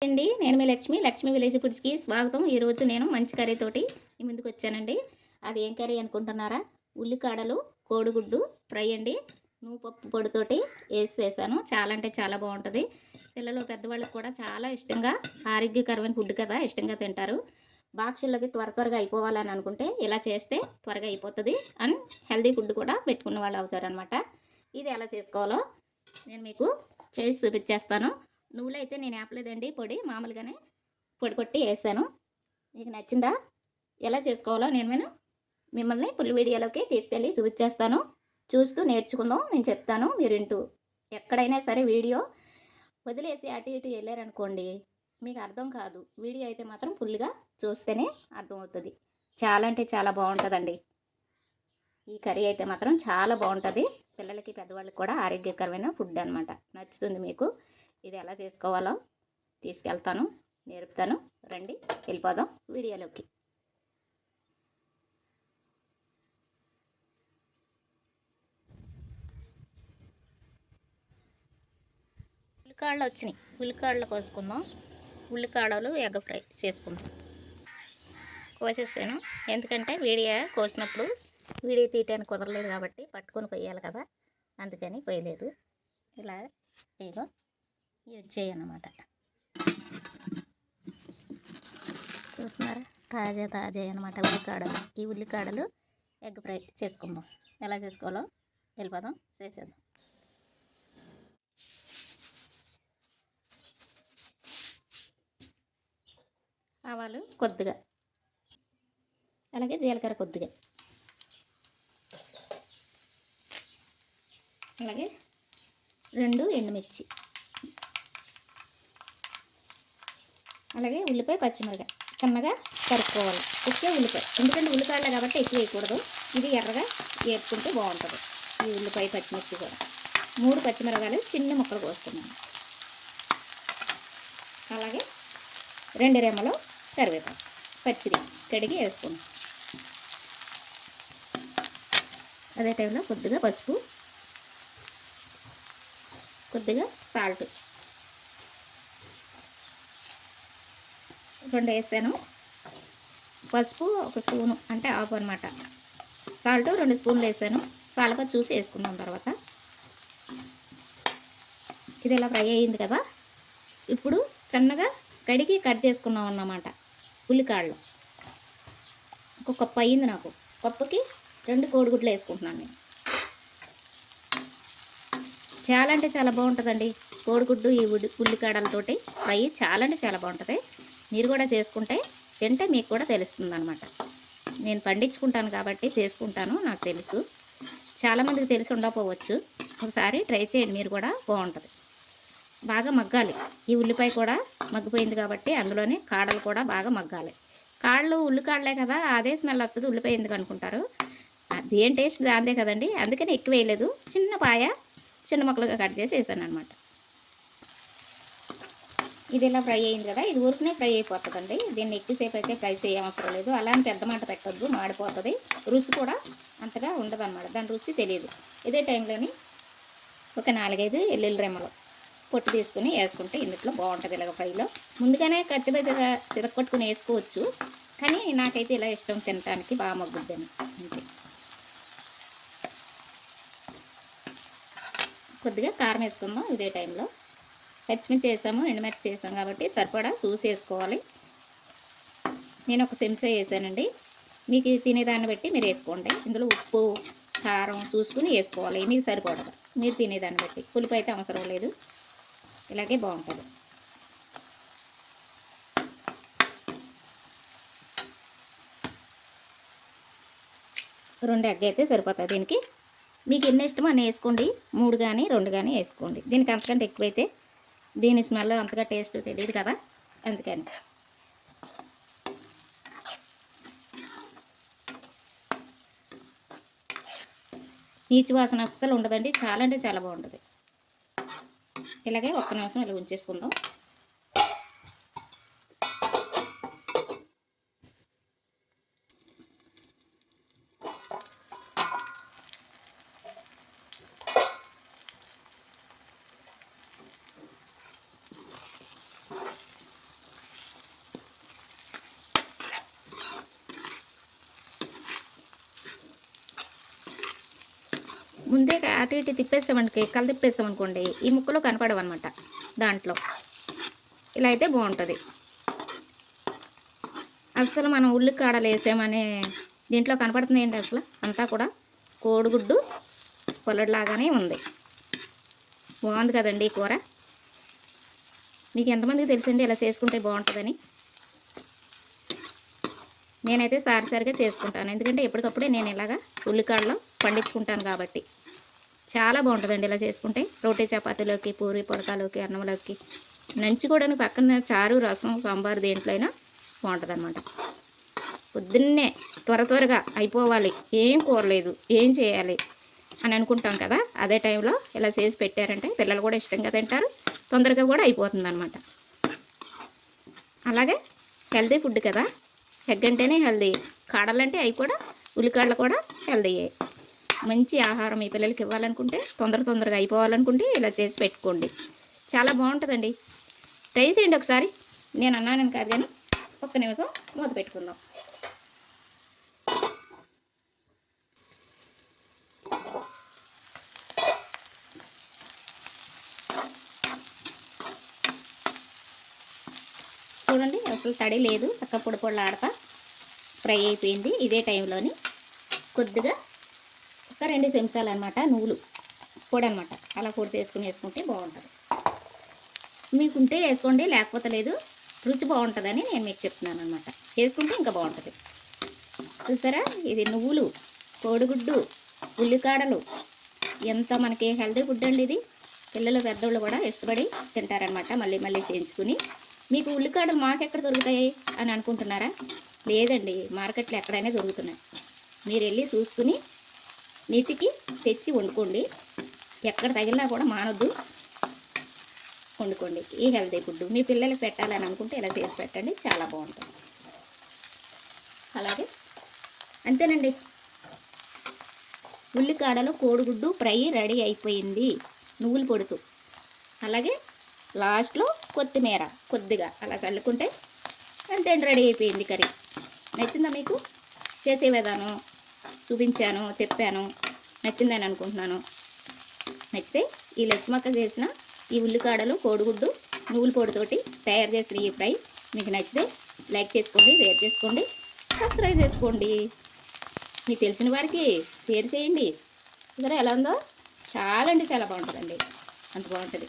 అండి, నేను మీ లక్ష్మి విలేజ్ ఫుడ్స్కి స్వాగతం. ఈరోజు నేను మంచి కర్రీతోటి మీ ముందుకు వచ్చానండి. అది ఏం కర్రీ అనుకుంటున్నారా? ఉల్లికాడలు కోడిగుడ్డు ఫ్రై అండి. పప్పు పొడితోటి వేసేసాను. చాలా అంటే చాలా బాగుంటుంది. పిల్లలు పెద్దవాళ్ళకి కూడా చాలా ఇష్టంగా, ఆరోగ్యకరమైన ఫుడ్ కదా, ఇష్టంగా తింటారు. బాక్సుల్లోకి త్వరగా అయిపోవాలని అనుకుంటే ఇలా చేస్తే త్వరగా అయిపోతుంది. అండ్ హెల్దీ ఫుడ్ కూడా పెట్టుకున్న వాళ్ళు అవుతారు అనమాట. ఇది ఎలా చేసుకోవాలో నేను మీకు చేసి చూపించేస్తాను. నువ్వులు అయితే నేను ఆపలేదండి, పొడి మామూలుగానే పొడి కొట్టి వేసాను. మీకు నచ్చిందా? ఎలా చేసుకోవాలో నేను మిమ్మల్ని ఫుల్ వీడియోలోకి తీసుకెళ్ళి చూపించేస్తాను. చూస్తూ నేర్చుకుందాం. నేను చెప్తాను, మీరు వింటూ. ఎక్కడైనా సరే వీడియో వదిలేసి అటు ఇటు వెళ్ళారనుకోండి, మీకు అర్థం కాదు. వీడియో అయితే మాత్రం ఫుల్గా చూస్తేనే అర్థమవుతుంది. చాలా అంటే చాలా బాగుంటుందండి. ఈ కర్రీ అయితే మాత్రం చాలా బాగుంటుంది. పిల్లలకి పెద్దవాళ్ళకి కూడా ఆరోగ్యకరమైన ఫుడ్ అనమాట. నచ్చుతుంది మీకు. ఇది ఎలా చేసుకోవాలో తీసుకెళ్తాను, నేర్పుతాను. రండి వెళ్ళిపోదాం వీడియోలోకి. ఉల్లికాడలు వచ్చినాయి, ఉల్లికాడలు కోసుకుందాం. ఉల్లికాడలు ఎగ్ ఫ్రై చేసుకుందాం. కోసేసాను, ఎందుకంటే వీడియో కోసినప్పుడు వీడియో తీయటానికి కుదరలేదు కాబట్టి పట్టుకొని కొయ్యాలి కదా, అందుకని కొయ్యలేదు. ఇలా ఇగో ఇవి వచ్చాయి అన్నమాట. చూస్తున్నారా, తాజా అనమాట ఉల్లికాడలు. ఈ ఉల్లికాడలు ఎగ్ ఫ్రై చేసుకుందాం. ఎలా చేసుకోవాలో వెళ్ళిపోదాం, చేసేద్దాం. ఆవాలు కొద్దిగా, అలాగే జీలకర్ర కొద్దిగా, అలాగే 2 ఎండుమిర్చి, అలాగే ఉల్లిపాయ పచ్చిమిరపకాయ చిన్నగా కరుక్కోవాలి. ఎక్కువ ఉల్లిపాయ, ఎందుకంటే ఉల్లిపాయలే కాబట్టి ఎక్కువ వేయకూడదు. ఇది ఎర్రగా వేపుకుంటే బాగుంటుంది. ఈ ఉల్లిపాయ పచ్చిమిర్చి కూడా 3 పచ్చిమిరపకాయలు చిన్న ముక్కలు కోస్తున్నాను. అలాగే 2 రెమ్మలు కరివేపాకు పచ్చిది కడిగి వేసుకున్నాం. అదే టైంలో కొద్దిగా పసుపు, కొద్దిగా సాల్ట్ 2 వేసాను. పసుపు 1 స్పూను, అంటే హాఫ్ అనమాట. సాల్ట్ 2 స్పూన్లు వేసాను. సాల్ట్ చూసి వేసుకున్నాం. తర్వాత ఇది ఇలా ఫ్రై అయ్యింది కదా, ఇప్పుడు చిన్నగా కడిగి కట్ చేసుకున్నాం అన్నమాట ఉల్లికాడలు. ఒక కప్పు అయ్యింది నాకు. కప్పుకి 2 కోడిగుడ్లు వేసుకుంటున్నాను నేను. చాలా అంటే చాలా బాగుంటుందండి కోడిగుడ్డు ఈ ఉల్లికాడలతోటి ఫ్రై. చాలా అంటే చాలా బాగుంటుంది. మీరు కూడా చేసుకుంటే తింటే మీకు కూడా తెలుస్తుంది అనమాట. నేను పండించుకుంటాను కాబట్టి చేసుకుంటాను, నాకు తెలుసు. చాలామందికి తెలిసి ఉండకపోవచ్చు. ఒకసారి ట్రై చేయండి మీరు కూడా, బాగుంటుంది. బాగా మగ్గాలి. ఈ ఉల్లిపాయ కూడా మగ్గిపోయింది కాబట్టి అందులోనే కాడలు కూడా బాగా మగ్గాలి. కాళ్ళు ఉల్లికాడలే కదా, అదే స్మెల్ వస్తుంది. ఉల్లిపాయ ఎందుకు అనుకుంటారు, అదేం టేస్ట్ దాందే కదండి. అందుకని ఎక్కువ వేయలేదు. చిన్న పాయ చిన్న ముక్కలుగా కట్ చేసి వేసాను అనమాట. ఇది ఇలా ఫ్రై అయింది కదా, ఇది ఊరికనే ఫ్రై అయిపోతుందండి. దీన్ని ఎక్కువసేపు అయితే ఫ్రై చేయవసరం లేదు. అలా అని పెద్ద మంట పెట్టద్దు, మాడిపోతుంది. రుచి కూడా అంతగా ఉండదు అన్నమాట, దాని రుచి తెలియదు. ఇదే టైంలోని ఒక 4-5 ఎల్లుల్లి రెమ్మలు పొట్టు తీసుకుని వేసుకుంటే ఇందులో బాగుంటుంది. ఇలాగ ఫ్రైలో ముందుగానే కచ్చిపచ్చిగా చితక్కొట్టుకుని వేసుకోవచ్చు, కానీ నాకైతే ఇలా ఇష్టం, తినడానికి బాగా మగ్గుద్దని. అంతే. కొద్దిగా కారం వేసుకుందాం ఇదే టైంలో. పచ్చిమిర్చి వేసాము, ఎండుమిర్చి వేసాం కాబట్టి సరిపడా చూసి వేసుకోవాలి. నేను ఒక చెంచా వేసానండి. మీకు తినేదాన్ని బట్టి మీరు వేసుకోండి. ఇందులో ఉప్పు కారం చూసుకుని వేసుకోవాలి, మీకు సరిపడదు. మీరు తినేదాన్ని బట్టి. పులుపు అయితే అవసరం లేదు, ఇలాగే బాగుంటుంది. రెండు ఎగ్ అయితే సరిపోతుంది దీనికి. మీకు ఎన్ని ఇష్టమో అని వేసుకోండి. 3 కానీ 2 కానీ వేసుకోండి. దీనికి అంతకంటే ఎక్కువైతే దీని స్మెల్ అంతగా టేస్ట్ తెలియదు కదా, అందుకని. నీచు వాసన అస్సలు ఉండదండి. చాలా అంటే చాలా బాగుంటుంది. ఇలాగే 1 నిమిషం ఇలా ఉంచేసుకుందాం. ముందే అటు ఇటు తిప్పేసామనుకో, కళ్ళు తిప్పేసామనుకోండి, ఈ ముక్కలు కనపడవన్నమాట దాంట్లో. ఇలా అయితే బాగుంటుంది. అసలు మనం ఉల్లికాడలు వేసామనే దీంట్లో కనపడుతుంది ఏంటి అసలు, అంతా కూడా కోడిగుడ్డు పొల్లడిలాగానే ఉంది. బాగుంది కదండి ఈ కూర. మీకు ఎంతమందికి తెలుసండి ఇలా చేసుకుంటే బాగుంటుందని? నేనైతే సారిసారిగా చేసుకుంటాను, ఎందుకంటే ఎప్పటికప్పుడే నేను ఇలాగా ఉల్లికాడలు పండించుకుంటాను కాబట్టి. చాలా బాగుంటుందండి ఇలా చేసుకుంటే. రోటీ చపాతీలోకి, పూరి పొరకాలోకి, అన్నంలోకి నంచుకోవడానికి పక్కన చారు, రసం, సాంబార్ దేంట్లో అయినా బాగుంటుంది అనమాట. పొద్దున్నే త్వరగా అయిపోవాలి, ఏం కూరలేదు, ఏం చేయాలి అని అనుకుంటాం కదా, అదే టైంలో ఇలా చేసి పెట్టారంటే పిల్లలు కూడా ఇష్టంగా తింటారు, తొందరగా కూడా అయిపోతుంది అనమాట. అలాగే హెల్తీ ఫుడ్ కదా, ఎగ్ అంటేనే హెల్తీ, కాడలంటే అవి కూడా, ఉల్లికాడలు కూడా హెల్తీయే. మంచి ఆహారం మీ పిల్లలకి ఇవ్వాలనుకుంటే, తొందరగా అయిపోవాలనుకుంటే ఇలా చేసి పెట్టుకోండి. చాలా బాగుంటుందండి, ట్రై చేయండి ఒకసారి. నేను అన్నానని కాదు కానీ, ఒక్క నిమిషం మూత పెట్టుకుందాం. చూడండి అసలు తడి లేదు, చక్క పొడి పొడిలాడతా ఫ్రై అయిపోయింది. ఇదే టైంలోని కొద్దిగా ఒక 2 చెంచాలు అనమాట నువ్వులు పొడి అనమాట, అలా పొడి వేసుకుంటే బాగుంటుంది. మీకుంటే వేసుకోండి, లేకపోతే లేదు. రుచి బాగుంటుందని నేను మీకు చెప్తున్నాను అనమాట, వేసుకుంటే ఇంకా బాగుంటుంది. చూసారా, ఇది నువ్వులు, కోడిగుడ్డు, ఉల్లికాడలు, ఎంత మనకి హెల్తీ ఫుడ్ అండి ఇది. పిల్లలు పెద్దోళ్ళు కూడా ఇష్టపడి తింటారనమాట, మళ్ళీ చేయించుకుని. మీకు ఉల్లికాడలు మాకెక్కడ దొరుకుతాయి అని అనుకుంటున్నారా? లేదండి, మార్కెట్లో ఎక్కడైనా దొరుకుతున్నాయి. మీరు వెళ్ళి చూసుకుని నీటికి తెచ్చి వండుకోండి, ఎక్కడ తగిలినా కూడా మానొద్దు, వండుకోండి. ఈ హెల్తీ ఫుడ్ మీ పిల్లలకి పెట్టాలని అనుకుంటే ఇలా చేసి పెట్టండి, చాలా బాగుంటుంది. అలాగే అంతేనండి, ఉల్లికాడలు కోడిగుడ్డు ఫ్రై రెడీ అయిపోయింది నువ్వులు పొడుతూ. అలాగే లాస్ట్లో కొత్తిమీర కొద్దిగా అలా చల్లుకుంటే అంతే, రెడీ అయిపోయింది కర్రీ. నచ్చిందా మీకు? చేసే విధానం చూపించాను, చెప్పాను, నచ్చిందని అనుకుంటున్నాను. నచ్చితే ఈ లచ్చిమక్క చేసిన ఈ ఉల్లికాడలు, కోడిగుడ్డు, నువ్వుల పొడితోటి తయారు చేసిన ఈ ఫ్రై మీకు నచ్చితే లైక్ చేసుకోండి, షేర్ చేసుకోండి, సబ్స్క్రైబ్ చేసుకోండి. మీకు తెలిసిన వారికి షేర్ చేయండి. సరే, ఎలా ఉందో చాలా అంటే చాలా బాగుంటుందండి, అంత బాగుంటుంది.